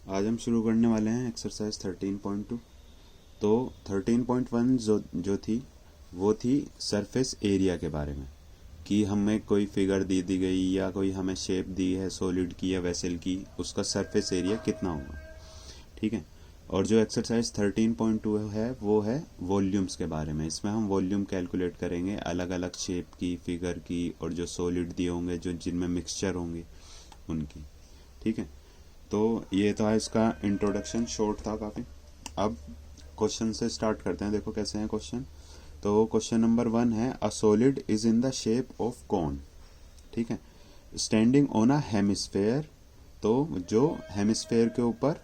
आज हम शुरू करने वाले हैं एक्सरसाइज 13.2। तो 13.1 जो थी वो थी सरफेस एरिया के बारे में, कि हमें कोई फिगर दी गई या कोई हमें शेप दी है सॉलिड की या वेसल की, उसका सरफेस एरिया कितना होगा। ठीक है। और जो एक्सरसाइज 13.2 है वो है वॉल्यूम्स के बारे में। इसमें हम वॉल्यूम कैलकुलेट करेंगे अलग अलग शेप की, फिगर की, और जो सॉलिड दिए होंगे, जो जिनमें मिक्सचर होंगे उनकी। ठीक है। तो ये था इसका इंट्रोडक्शन, शॉर्ट था काफ़ी। अब क्वेश्चन से स्टार्ट करते हैं। देखो कैसे हैं क्वेश्चन। तो क्वेश्चन नंबर 1 है, a solid is in the shape of cone. ठीक है। स्टैंडिंग ऑन अ हेमिस्फेयर, तो जो हेमिस्फेयर के ऊपर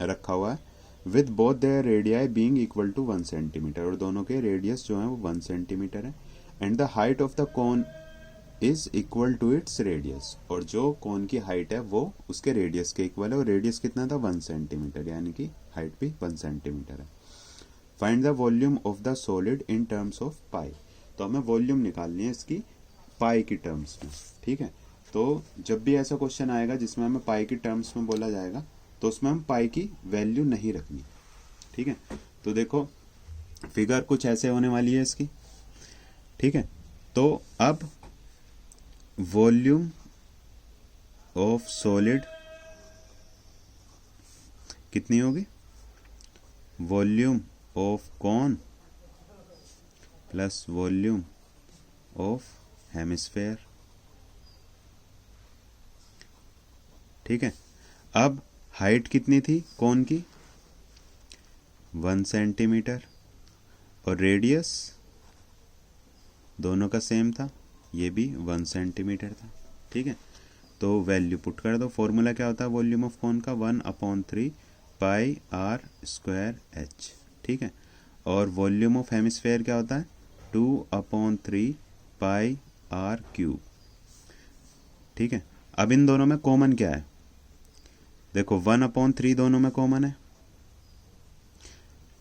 रखा हुआ है, with both their radii being equal to 1 centimetre, और दोनों के रेडियस जो है वो 1 सेंटीमीटर है। And the height of the cone is equal to its radius, और जो कोन की हाइट है वो उसके रेडियस के इक्वल है, और रेडियस कितना था 1 सेंटीमीटर, यानी कि हाइट भी 1 सेंटीमीटर है। Find the volume of the solid in terms of pi. तो हमें वॉल्यूम निकालनी है इसकी पाई की टर्म्स में। ठीक है। तो जब भी ऐसा क्वेश्चन आएगा जिसमें हमें पाई की टर्म्स में बोला जाएगा, तो उसमें हम पाई की वैल्यू नहीं रखनी। ठीक है। तो देखो फिगर कुछ ऐसे होने वाली है इसकी। ठीक है। तो अब वॉल्यूम ऑफ सॉलिड कितनी होगी, volume of cone plus volume of hemisphere. ठीक है। अब हाइट कितनी थी कॉन की, 1 सेंटीमीटर, और रेडियस दोनों का सेम था, ये भी 1 सेंटीमीटर था। ठीक है। तो वैल्यू पुट कर दो। फॉर्मूला क्या होता है वॉल्यूम ऑफ कॉन का, 1/3 पाई आर स्क्वायर एच। ठीक है। और वॉल्यूम ऑफ हेमिस्फेयर क्या होता है, 2/3 पाई आर क्यूब। ठीक है। अब इन दोनों में कॉमन क्या है, देखो 1/3 दोनों में कॉमन है।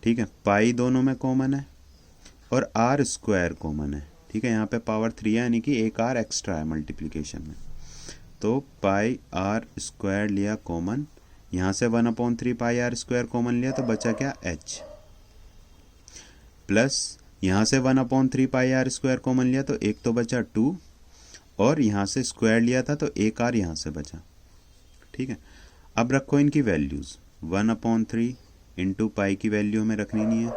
ठीक है। पाई दोनों में कॉमन है, और आर स्क्वायर कॉमन है। ठीक है। यहाँ पे पावर 3 है, यानी कि एक आर एक्स्ट्रा है मल्टीप्लीकेशन में। तो पाई आर स्क्वायर लिया कॉमन, यहाँ से 1/3 पाई आर स्क्वायर कॉमन लिया, तो बचा क्या एच, प्लस यहाँ से 1/3 पाई आर स्क्वायर कॉमन लिया, तो एक तो बचा 2, और यहाँ से स्क्वायर लिया था तो एक आर यहाँ से बचा। ठीक है। अब रखो इनकी वैल्यूज़, 1/3 इंटू पाई की वैल्यू हमें रखनी नहीं है।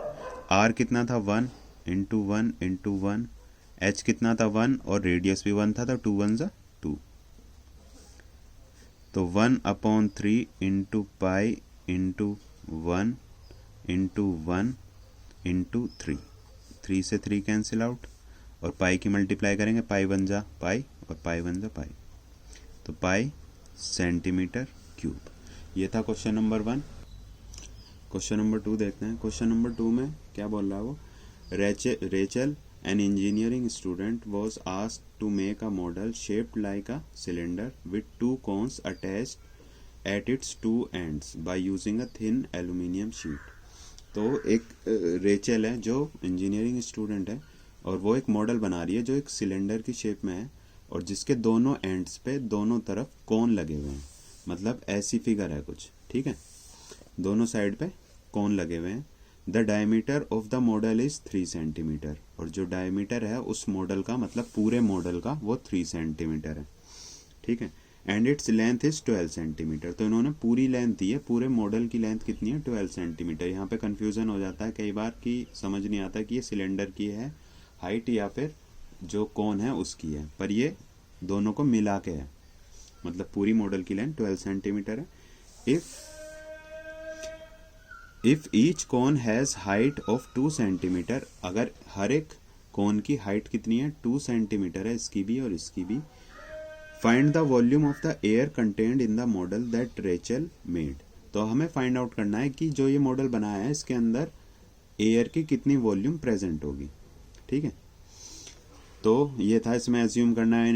आर कितना था 1 इंटू 1 इंटू 1, एच कितना था 1, और रेडियस भी 1 था, तो 2 1 ज़ा 2। तो 1/3 into pi into 1 into 1 into 3, 3 से 3 कैंसिल आउट, और पाई की मल्टीप्लाई करेंगे, पाई 1 जा पाई और पाई 1 जा पाई, तो पाई सेंटीमीटर क्यूब। ये था क्वेश्चन नंबर 1। क्वेश्चन नंबर 2 देखते हैं। क्वेश्चन नंबर 2 में क्या बोल रहा है वो, Rachel an engineering student was asked to make a model shaped like a cylinder with two cones attached at its two ends by using a thin aluminum sheet। तो एक रेचल है जो इंजीनियरिंग स्टूडेंट है, और वो एक model बना रही है जो एक सिलेंडर की शेप में है, और जिसके दोनों एंड्स पे दोनों तरफ कोन लगे हुए हैं। मतलब ऐसी फिगर है कुछ। ठीक है। दोनों साइड पे कोन लगे हुए हैं। The diameter of the model is 3 centimetre, और जो डायमीटर है उस मॉडल का, मतलब पूरे मॉडल का, वो 3 सेंटीमीटर है। ठीक है। And its length is 12 centimetre. तो इन्होंने पूरी लेंथ दी है, पूरे मॉडल की लेंथ कितनी है, 12 सेंटीमीटर। यहाँ पे कंफ्यूजन हो जाता है कई बार कि समझ नहीं आता कि ये सिलेंडर की है हाइट या फिर जो कोन है उसकी है, पर ये दोनों को मिला के है, मतलब पूरी मॉडल की लेंथ 12 सेंटीमीटर है। If each cone has height of 2 centimetre, अगर हर एक कोन की हाइट कितनी है, 2 सेंटीमीटर है, इसकी भी और इसकी भी। Find the volume of the air contained in the model that Rachel made. तो हमें फाइंड आउट करना है कि जो ये मॉडल बनाया है इसके अंदर एयर की कितनी वॉल्यूम प्रेजेंट होगी। ठीक है। तो ये था, इसमें एज्यूम करना है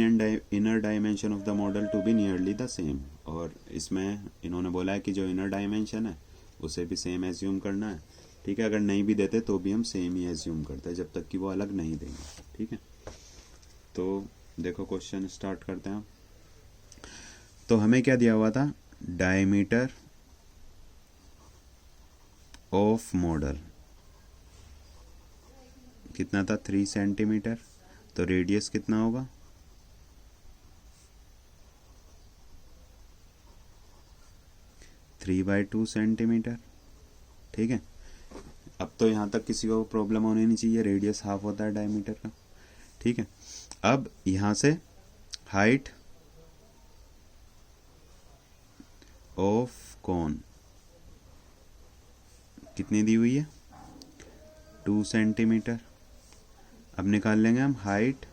inner dimension of the model to be nearly the same, और इसमें इन्होंने बोला है कि जो इनर डायमेंशन है उसे भी सेम एज्यूम करना है। ठीक है। अगर नहीं भी देते तो भी हम सेम ही एज्यूम करते हैं, जब तक कि वो अलग नहीं देंगे। ठीक है। तो देखो क्वेश्चन स्टार्ट करते हैं। तो हमें क्या दिया हुआ था, डायमीटर ऑफ मॉडल कितना था 3 सेंटीमीटर, तो रेडियस कितना होगा 3/2 सेंटीमीटर। ठीक है, अब तो यहाँ तक किसी को प्रॉब्लम होनी नहीं चाहिए, रेडियस हाफ होता है डायमीटर का। ठीक है, अब यहाँ से हाइट ऑफ कोन कितनी दी हुई है 2 सेंटीमीटर। अब निकाल लेंगे हम हाइट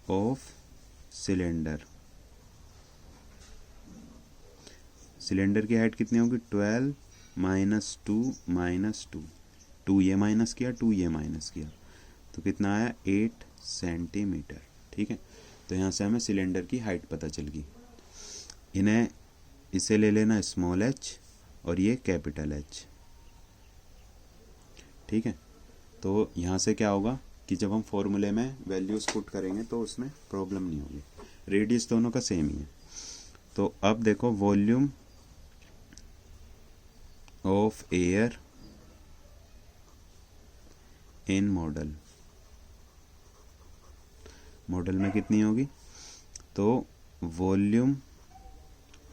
ऑफ सिलेंडर। सिलेंडर की हाइट कितनी होगी 12 - 2 -2, 2 ये माइनस किया 2 ये माइनस किया, तो कितना आया 8 सेंटीमीटर। ठीक है, तो यहाँ से हमें सिलेंडर की हाइट पता चल गई। इन्हें इसे ले लेना स्मॉल h और ये कैपिटल H। ठीक है, तो यहाँ से क्या होगा कि जब हम फॉर्मूले में वैल्यूज पुट करेंगे तो उसमें प्रॉब्लम नहीं होगी, रेडियस दोनों का सेम ही है। तो अब देखो volume of air in model, model में कितनी होगी, तो वॉल्यूम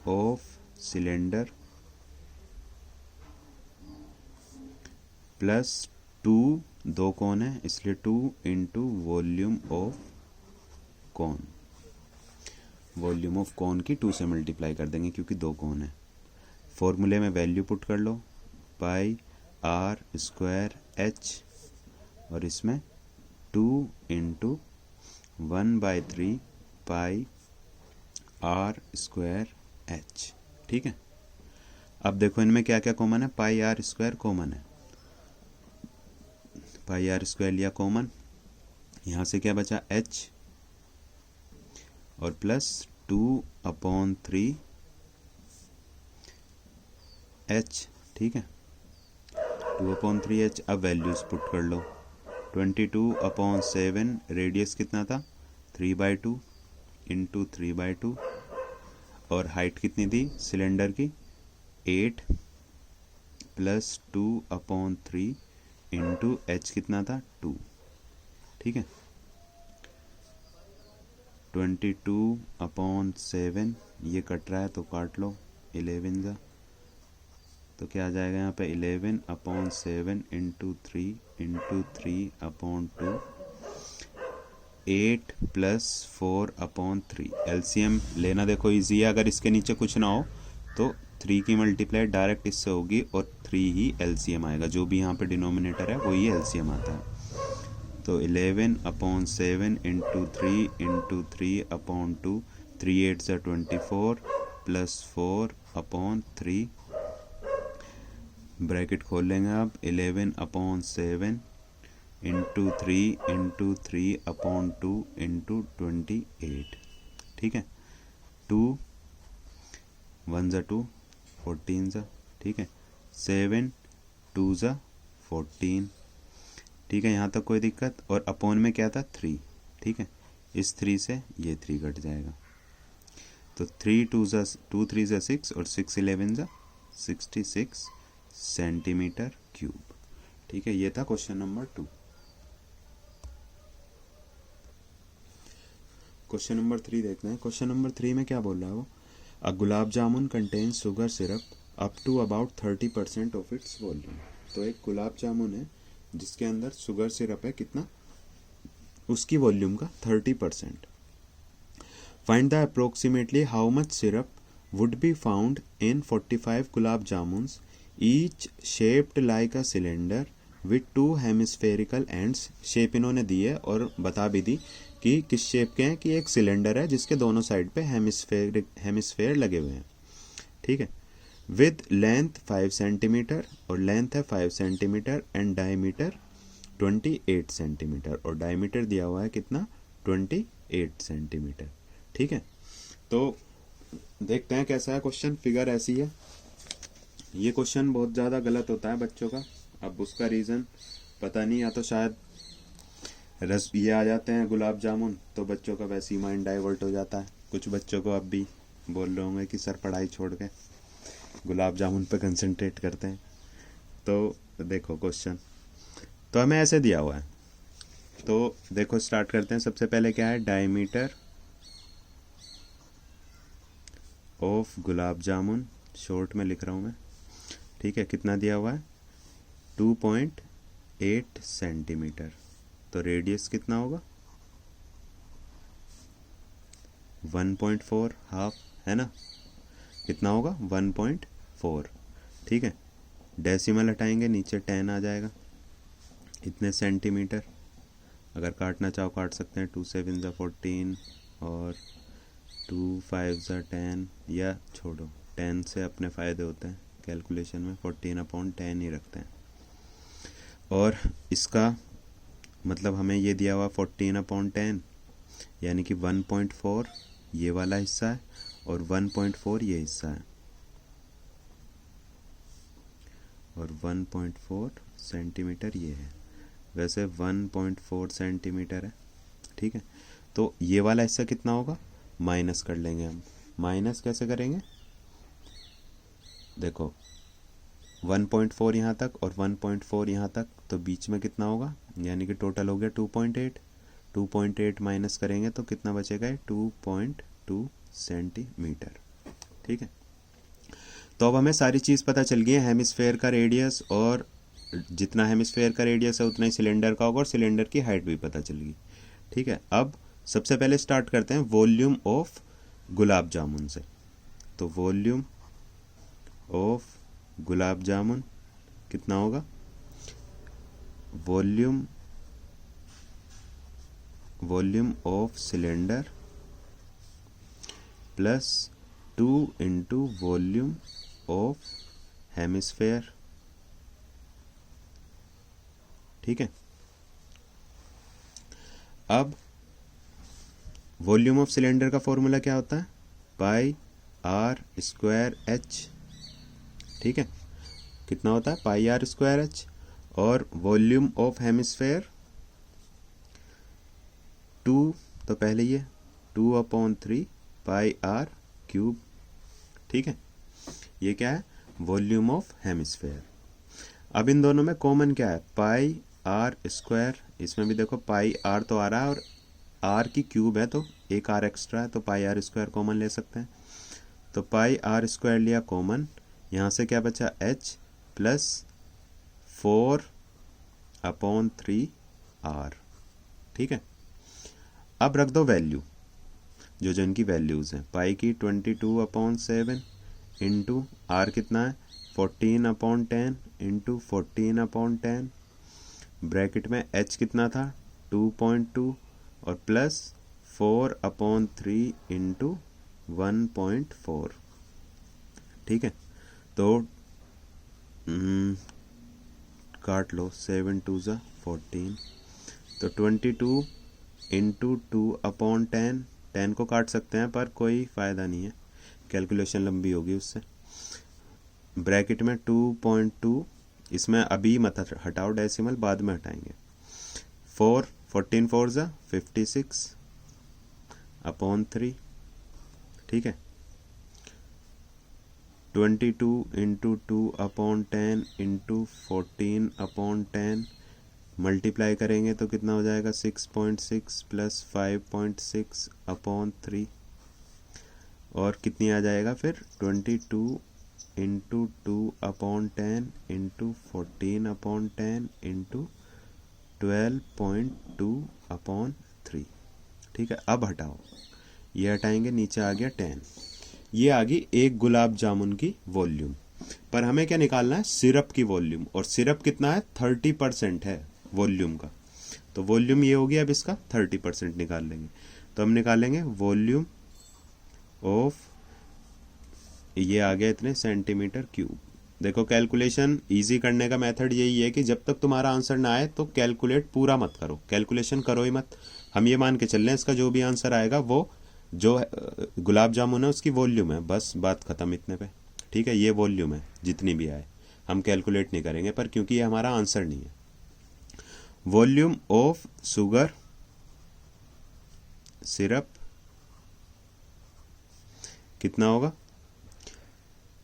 ऑफ सिलेंडर प्लस 2, 2 कौन है इसलिए 2 इंटू वॉल्यूम ऑफ कौन। वॉल्यूम ऑफ कौन की 2 से मल्टीप्लाई कर देंगे क्योंकि 2 कौन है। फॉर्मूले में वैल्यू पुट कर लो पाई आर स्क्वायर एच और इसमें 2 into 1/3 pi r square h. ठीक है, अब देखो इनमें क्या क्या कॉमन है, पाई आर स्क्वायर कॉमन है, पाई आर स्क्वायर लिया कॉमन, यहाँ से क्या बचा h और प्लस 2/3 h। ठीक है, 2/3 h। अब वैल्यूज पुट कर लो 22/7, रेडियस कितना था 3/2 इंटू 3/2 और हाइट कितनी थी सिलेंडर की 8 प्लस 2/3 इंटू h कितना था 2। ठीक है, 22/7 ये कट रहा है तो काट लो 11 का, तो क्या आ जाएगा यहाँ पे 11/7 इंटू 3 इंटू 3/2 8 प्लस 4/3। एलसीएम लेना देखो इजी है, अगर इसके नीचे कुछ ना हो तो 3 की मल्टीप्लाई डायरेक्ट इससे होगी और 3 ही एलसीएम आएगा, जो भी यहाँ पे डिनोमिनेटर है वही एलसीएम आता है। तो 11/7 इंटू 3 इंटू 3/2, 3 8 ज़ा 24 प्लस 4/3 ब्रैकेट खोल लेंगे आप 11/7 इंटू 3 इंटू 3/2 इंटू 28। ठीक है, 2 1 ज़ा 2 14 ज़ा। ठीक है, 7 2 ज़ा 14। ठीक है, यहाँ तक कोई दिक्कत, और अपॉन में क्या था 3। ठीक है, इस 3 से ये 3 कट जाएगा, तो 3 2 3 ज़ा 6 और 6 11 ज़ा 66 सेंटीमीटर क्यूब। ठीक है, ये था क्वेश्चन नंबर 2। क्वेश्चन नंबर 3 देखते हैं। क्वेश्चन नंबर 3 में क्या बोल रहा है वो, a gulab jamun contain sugar syrup up to about 30% of its volume. तो एक गुलाब जामुन है जिसके अंदर शुगर सिरप है, कितना उसकी वॉल्यूम का 30%। Find the approximately how much syrup would be found in 45 gulab jamuns each shaped like a cylinder with 2 hemispherical ends. Shape इन्होंने दी है और बता भी दी कि किस शेप के हैं, कि एक सिलेंडर है जिसके दोनों साइड पे हेमिस्फेयर लगे हुए हैं। ठीक है, विद लेंथ 5 सेंटीमीटर और लेंथ है 5 सेंटीमीटर एंड डायमीटर 28 सेंटीमीटर और डायमीटर दिया हुआ है कितना 28 सेंटीमीटर। ठीक है, तो देखते हैं कैसा है क्वेश्चन। फिगर ऐसी है, ये क्वेश्चन बहुत ज़्यादा गलत होता है बच्चों का। अब उसका रीज़न पता नहीं, या तो शायद रस ये आ जाते हैं गुलाब जामुन तो बच्चों का वैसे ही माइंड डाइवर्ट हो जाता है। कुछ बच्चों को अब भी बोल रहे होंगे कि सर पढ़ाई छोड़ के गुलाब जामुन पे कंसंट्रेट करते हैं। तो देखो क्वेश्चन तो हमें ऐसे दिया हुआ है, तो देखो स्टार्ट करते हैं। सबसे पहले क्या है, diameter of gulab jamun, short में लिख रहा हूँ मैं, ठीक है। कितना दिया हुआ है, 2.8 सेंटीमीटर। तो रेडियस कितना होगा, 1.4, हाफ है ना, कितना होगा 1.4, ठीक है। डेसिमल हटाएंगे, नीचे 10 आ जाएगा, इतने सेंटीमीटर। अगर काटना चाहो काट सकते हैं, 2 7 ज़ा 14 और 2 5 ज़ा 10, या छोड़ो 10 से अपने फ़ायदे होते हैं कैलकुलेशन में, 14/10 ही रखते हैं। और इसका मतलब हमें ये दिया हुआ 14/10, यानी कि 1.4 ये वाला हिस्सा है और 1.4 ये हिस्सा है, और 1.4 सेंटीमीटर ये है। वैसे 1.4 सेंटीमीटर है, ठीक है। तो ये वाला हिस्सा कितना होगा, माइनस कर लेंगे हम। माइनस कैसे करेंगे, देखो 1.4 यहाँ तक और 1.4 यहाँ तक, तो बीच में कितना होगा, यानी कि टोटल हो गया 2.8। 2.8 माइनस करेंगे तो कितना बचेगा, 2.2 सेंटीमीटर, ठीक है। तो अब हमें सारी चीज़ पता चल गई है, हेमिस्फेयर का रेडियस, और जितना हेमिस्फेयर का रेडियस है उतना ही सिलेंडर का होगा, और सिलेंडर की हाइट भी पता चल गई, ठीक है। अब सबसे पहले स्टार्ट करते हैं वॉल्यूम ऑफ गुलाब जामुन से। तो वॉल्यूम ऑफ गुलाब जामुन कितना होगा, volume of cylinder plus 2 into volume of hemisphere, ठीक है। अब वॉल्यूम ऑफ सिलेंडर का फॉर्मूला क्या होता है, पाई आर स्क्वायर एच, ठीक है। कितना होता है, पाई आर स्क्वायर एच। और वॉल्यूम ऑफ हेमिस्फेयर 2, तो पहले ये 2/3 पाई आर क्यूब, ठीक है। ये क्या है, वॉल्यूम ऑफ हेमिस्फेयर। अब इन दोनों में कॉमन क्या है, पाई आर स्क्वायर, इसमें भी देखो पाई आर तो आ रहा है और आर की क्यूब है तो एक आर एक्स्ट्रा है, तो पाई आर स्क्वायर कॉमन ले सकते हैं। तो पाई आर स्क्वायर लिया कॉमन, यहाँ से क्या बचा, एच प्लस 4/3 आर, ठीक है। अब रख दो वैल्यू, जो इनकी वैल्यूज़ हैं, पाई की 22/7 इंटू आर कितना है 14/10 इंटू 14/10, ब्रैकेट में एच कितना था 2.2 और प्लस 4/3 इंटू 1.4, ठीक है। तो काट लो, 7 2 ज़ा 14, तो 22 इंटू 2/10, 10 को काट सकते हैं पर कोई फ़ायदा नहीं है, कैलकुलेशन लंबी होगी उससे। ब्रैकेट में 2.2, इसमें अभी मत हटाओ डेसिमल, बाद में हटाएंगे। 14 4 ज़ा 56/3, ठीक है। 22 इंटू 2/10 इंटू 14/10 मल्टीप्लाई करेंगे तो कितना हो जाएगा 6.6 प्लस 5.6/3, और कितनी आ जाएगा फिर 22 इंटू 2/10 इंटू 14/10 इंटू 12.2/3, ठीक है। अब हटाओ, ये हटाएंगे, नीचे आ गया 10, ये आ गई एक गुलाब जामुन की वॉल्यूम। पर हमें क्या निकालना है, सिरप की वॉल्यूम, और सिरप कितना है 30% है वॉल्यूम का, तो वॉल्यूम ये होगी। अब इसका 30% निकाल लेंगे, तो हम निकालेंगे वॉल्यूम ऑफ, ये आ गया इतने सेंटीमीटर क्यूब। देखो कैलकुलेशन इजी करने का मेथड यही है कि जब तक तुम्हारा आंसर ना आए तो कैलकुलेट पूरा मत करो, कैलकुलेशन करो ही मत। हम ये मान के चल रहे हैं इसका जो भी आंसर आएगा वो जो गुलाब जामुन है उसकी वॉल्यूम है, बस बात खत्म इतने पे, ठीक है। ये वॉल्यूम है जितनी भी आए, हम कैलकुलेट नहीं करेंगे पर, क्योंकि ये हमारा आंसर नहीं है। वॉल्यूम ऑफ शुगर सिरप कितना होगा,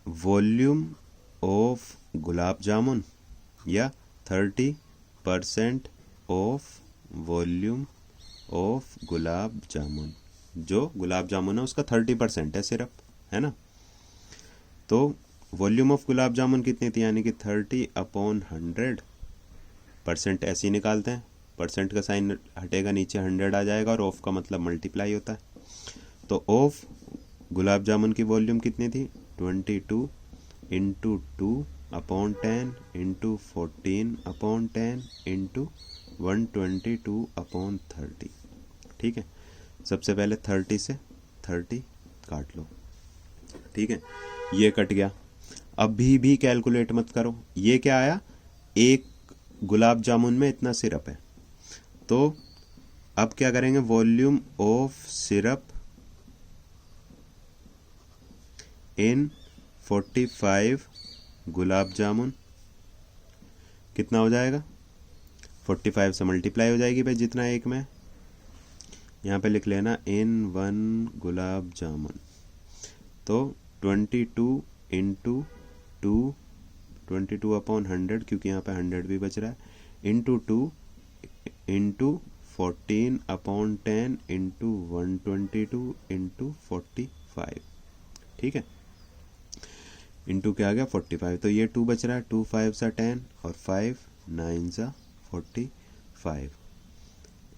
वॉल्यूम ऑफ गुलाब जामुन या 30% of volume of gulab jamun. जो गुलाब जामुन है उसका 30% है सिर्फ, है ना। तो वॉल्यूम ऑफ गुलाब जामुन कितनी थी, यानी कि 30/100। परसेंट ऐसे ही निकालते हैं, परसेंट का साइन हटेगा, नीचे 100 आ जाएगा और ऑफ का मतलब मल्टीप्लाई होता है। तो ऑफ गुलाब जामुन की वॉल्यूम कितनी थी, 22 इंटू 2/10 इंटू 14/10 इंटू 122/30। ठीक है, सबसे पहले 30 से 30 काट लो। ठीक है, ये कट गया। अभी भी कैलकुलेट मत करो, ये क्या आया, एक गुलाब जामुन में इतना सिरप है। तो अब क्या करेंगे, वॉल्यूम ऑफ सिरप इन 45 गुलाब जामुन कितना हो जाएगा, 45 से मल्टीप्लाई हो जाएगी भाई जितना एक में। यहाँ पे लिख लेना इन 1 गुलाब जामुन। तो 22 इंटू 2, 22/100 क्योंकि यहाँ पे 100 भी बच रहा है, इंटू 2 इंटू 14/10 इंटू 122 इंटू 45। ठीक है, इंटू क्या आ गया 45, तो ये 2 बच रहा है, 2 5 सा 10 और 5 9 सा 45।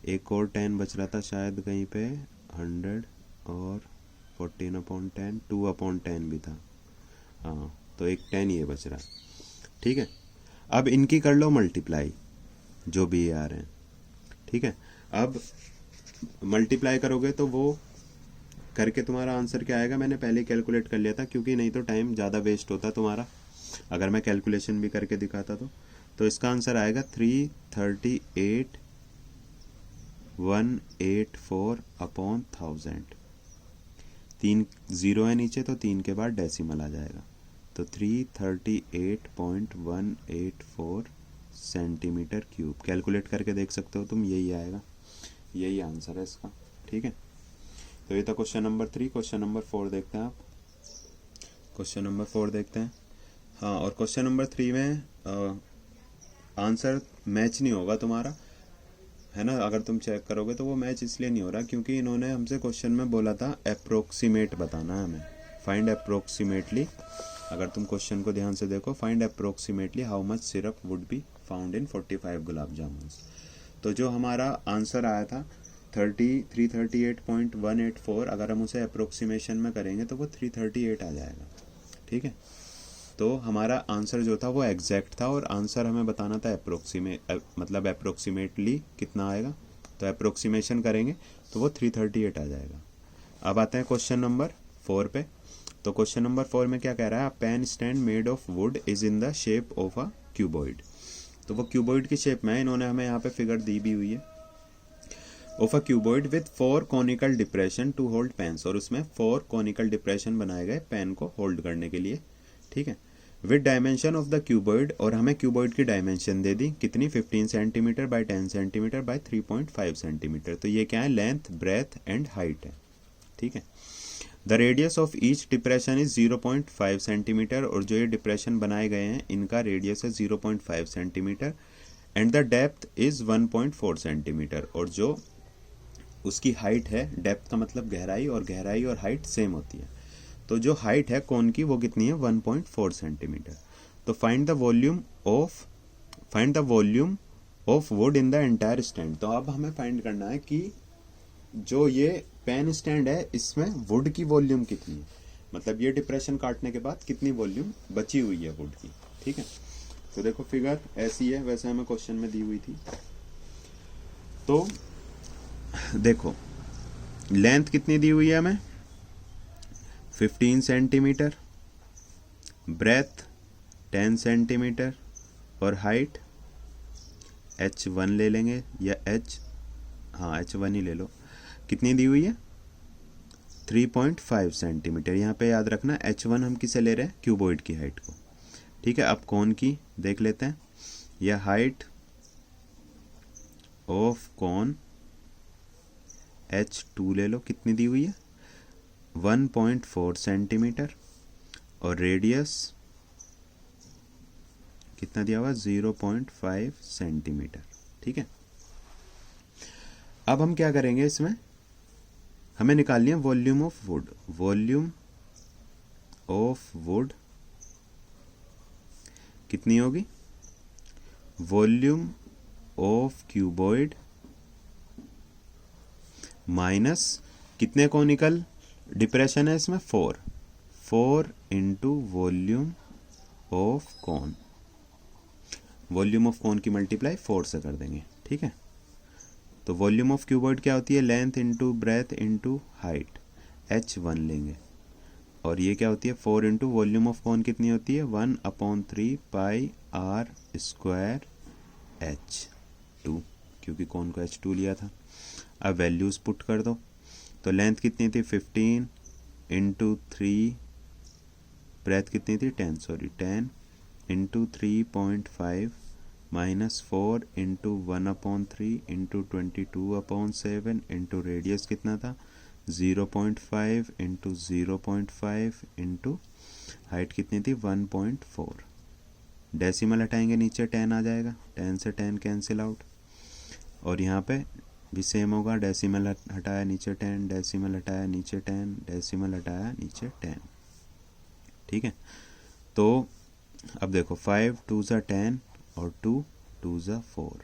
एक और 10 बच रहा था शायद कहीं पे, 100 और 14/10, 2/10 भी था, हाँ, तो एक 10 ये बच रहा है। ठीक है, अब इनकी कर लो मल्टीप्लाई, जो भी ये आ रहे हैं। ठीक है, अब मल्टीप्लाई करोगे तो वो करके तुम्हारा आंसर क्या आएगा, मैंने पहले कैलकुलेट कर लिया था क्योंकि नहीं तो टाइम ज़्यादा वेस्ट होता तुम्हारा अगर मैं कैलकुलेशन भी करके दिखाता तो इसका आंसर आएगा 338,184/1000। 3 0 है नीचे तो 3 के बाद डेसिमल आ जाएगा, तो 338.184 सेंटीमीटर क्यूब। कैलकुलेट करके देख सकते हो तुम, यही आएगा, यही आंसर है इसका। ठीक है, तो ये था क्वेश्चन नंबर 3। क्वेश्चन नंबर 4 देखते हैं आप, क्वेश्चन नंबर 4 देखते हैं। हाँ, और क्वेश्चन नंबर 3 में आंसर मैच नहीं होगा तुम्हारा, है ना। अगर तुम चेक करोगे तो वो मैच इसलिए नहीं हो रहा क्योंकि इन्होंने हमसे क्वेश्चन में बोला था अप्रोक्सीमेट बताना है हमें, फाइंड अप्रोक्सीमेटली। अगर तुम क्वेश्चन को ध्यान से देखो, find approximately how much syrup would be found in 45 gulab jamun. तो जो हमारा आंसर आया था 338.184, अगर हम उसे अप्रोक्सीमेशन में करेंगे तो वो 338 आ जाएगा। ठीक है, तो हमारा आंसर जो था वो एग्जैक्ट था और आंसर हमें बताना था मतलब अप्रोक्सीमेटली कितना आएगा, तो अप्रोक्सीमेशन करेंगे तो वो 338 आ जाएगा। अब आते हैं क्वेश्चन नंबर 4 पे। तो क्वेश्चन नंबर 4 में क्या कह रहा है, pen stand made of wood is in the shape of a cuboid. तो वो क्यूबॉइड की शेप में है, इन्होंने हमें यहाँ पे फिगर दी भी हुई है, of a cuboid with 4 conical depression to hold pens, और उसमें 4 कॉनिकल डिप्रेशन बनाए गए पेन को होल्ड करने के लिए। ठीक है, with dimension of the cuboid, और हमें क्यूबॉइड की डायमेंशन दे दी कितनी, 15 centimetre bye 10 centimetre bye 3.5 centimetre. तो ये क्या है, लेंथ ब्रेथ एंड हाइट है। ठीक है, the radius of each depression is 0.5 centimetre, और जो ये डिप्रेशन बनाए गए हैं इनका रेडियस है 0.5 centimetre, and the depth is 1.4 centimetre, और जो उसकी हाइट है, डेप्थ का मतलब गहराई, और गहराई और हाइट सेम होती है। तो जो हाइट है कोन की वो कितनी है, 1.4 सेंटीमीटर। तो find the volume of would in the entire stand. तो अब हमें फाइंड करना है कि जो ये पेन स्टैंड है इसमें वुड की वॉल्यूम कितनी है, मतलब ये डिप्रेशन काटने के बाद कितनी वॉल्यूम बची हुई है वुड की। ठीक है, तो देखो फिगर ऐसी है, वैसे हमें क्वेश्चन में दी हुई थी। तो देखो लेंथ कितनी दी हुई है हमें, 15 सेंटीमीटर, ब्रेथ 10 सेंटीमीटर, और हाइट h1 ले लेंगे, या h1 ही ले लो। कितनी दी हुई है, 3.5 सेंटीमीटर। यहाँ पे याद रखना h1 हम किसे ले रहे हैं, क्यूबॉइड की हाइट को। ठीक है, अब कोन की देख लेते हैं, यह हाइट ऑफ कोन h2 ले लो, कितनी दी हुई है, 1.4 सेंटीमीटर, और रेडियस कितना दिया हुआ, 0.5 सेंटीमीटर। ठीक है, अब हम क्या करेंगे, इसमें हमें निकालनी है volume of wood. Volume of wood कितनी होगी, वॉल्यूम ऑफ क्यूबॉइड माइनस कितने कॉनिकल डिप्रेशन है इसमें, 4 into volume of cone. Volume of cone की मल्टीप्लाई 4 से कर देंगे। ठीक है, तो वॉल्यूम ऑफ क्यूबॉइड क्या होती है, length into breadth into height, h1 लेंगे। और ये क्या होती है, 4 इंटू वॉल्यूम ऑफ कॉन कितनी होती है, 1/3 पाई आर स्क्वायर h2, क्योंकि कॉन को h2 लिया था। अब वैल्यूज पुट कर दो, तो लेंथ कितनी थी 15 इंटू 3, ब्रेथ कितनी थी 10 into 3.5 minus 4 into 1/3 into 22/7 into radius कितना था 0.5 इंटू 0.5 इंटू हाइट कितनी थी 1.4। डेसिमल हटाएंगे नीचे 10 आ जाएगा, 10 से 10 कैंसिल आउट। और यहाँ पे भी सेम होगा, डेसिमल हटाया नीचे 10, डेसिमल हटाया नीचे 10, डेसिमल हटाया नीचे 10। ठीक है, तो अब देखो 5 2 ज़ा 10 और 2 2 ज़ा 4,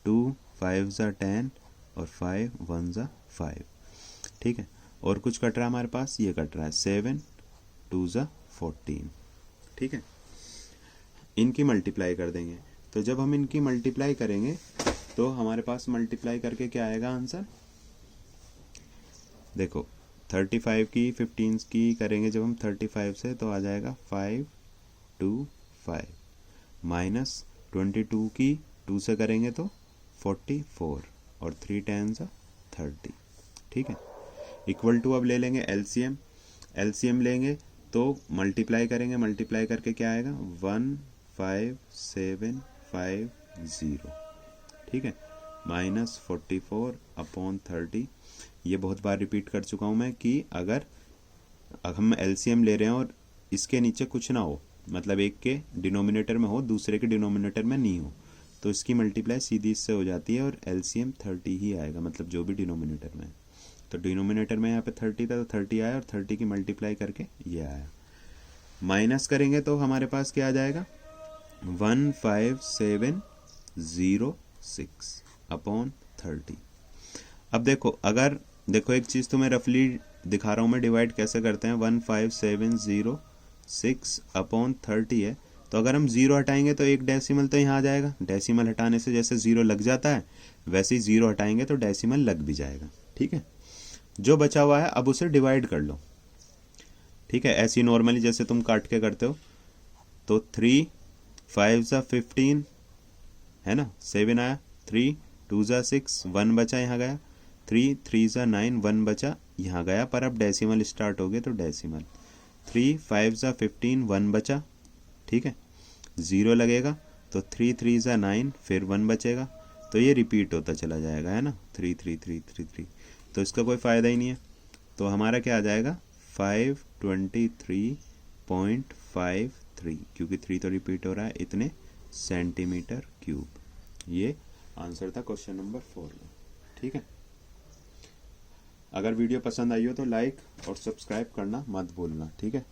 2 5 ज़ा 10 और 5 1 ज़ा 5। ठीक है, और कुछ कट रहा है हमारे पास, ये कट रहा है 7 2 ज़ा 14। ठीक है, इनकी मल्टीप्लाई कर देंगे। तो जब हम इनकी मल्टीप्लाई करेंगे तो हमारे पास मल्टीप्लाई करके क्या आएगा आंसर, देखो 35 की 15 की करेंगे जब हम 35 से, तो आ जाएगा 5 2 5 माइनस 22 की 2 से करेंगे तो 44 और 3 10 30। ठीक है, इक्वल टू अब ले लेंगे एलसीएम। एलसीएम लेंगे तो मल्टीप्लाई करेंगे, मल्टीप्लाई करके क्या आएगा 15750। ठीक है, माइनस 44/30। ये बहुत बार रिपीट कर चुका हूँ मैं कि अगर हम एलसीएम ले रहे हैं और इसके नीचे कुछ ना हो, मतलब एक के डिनोमिनेटर में हो दूसरे के डिनोमिनेटर में नहीं हो, तो इसकी मल्टीप्लाई सीधी इससे हो जाती है और एलसीएम 30 ही आएगा, मतलब जो भी डिनोमिनेटर में है। तो डिनोमिनेटर में यहाँ पे 30 था तो 30 आया और 30 की मल्टीप्लाई करके ये आया। माइनस करेंगे तो हमारे पास क्या आ जाएगा 15706/30। अब देखो, अगर देखो एक चीज़ तो मैं रफली दिखा रहा हूँ मैं डिवाइड कैसे करते हैं, 15706/30 है। तो अगर हम ज़ीरो हटाएंगे तो एक डेसिमल तो यहाँ आ जाएगा, डेसिमल हटाने से जैसे ज़ीरो लग जाता है वैसे ही ज़ीरो हटाएंगे तो डेसिमल लग भी जाएगा। ठीक है, जो बचा हुआ है अब उसे डिवाइड कर लो। ठीक है, ऐसी नॉर्मली जैसे तुम काट के करते हो, तो 3 5 ज़ा 15 है ना, 7 आया, 3 2 ज़ा 6, 1 बचा यहाँ गया, 3 3 ज़ा 9, 1 बचा यहाँ गया, पर अब डेसिमल स्टार्ट हो गए तो डेसिमल 3 5 ज़ा 15, 1 बचा। ठीक है, ज़ीरो लगेगा तो 3 3 ज़ा 9, फिर 1 बचेगा, तो ये रिपीट होता चला जाएगा, है ना, 3 3 3 3 3, तो इसका कोई फ़ायदा ही नहीं है। तो हमारा क्या आ जाएगा 523.53, क्योंकि 3 तो रिपीट हो रहा है, इतने सेंटीमीटर क्यूब। ये आंसर था क्वेश्चन नंबर 4 में। ठीक है, अगर वीडियो पसंद आई हो तो लाइक और सब्सक्राइब करना मत भूलना। ठीक है।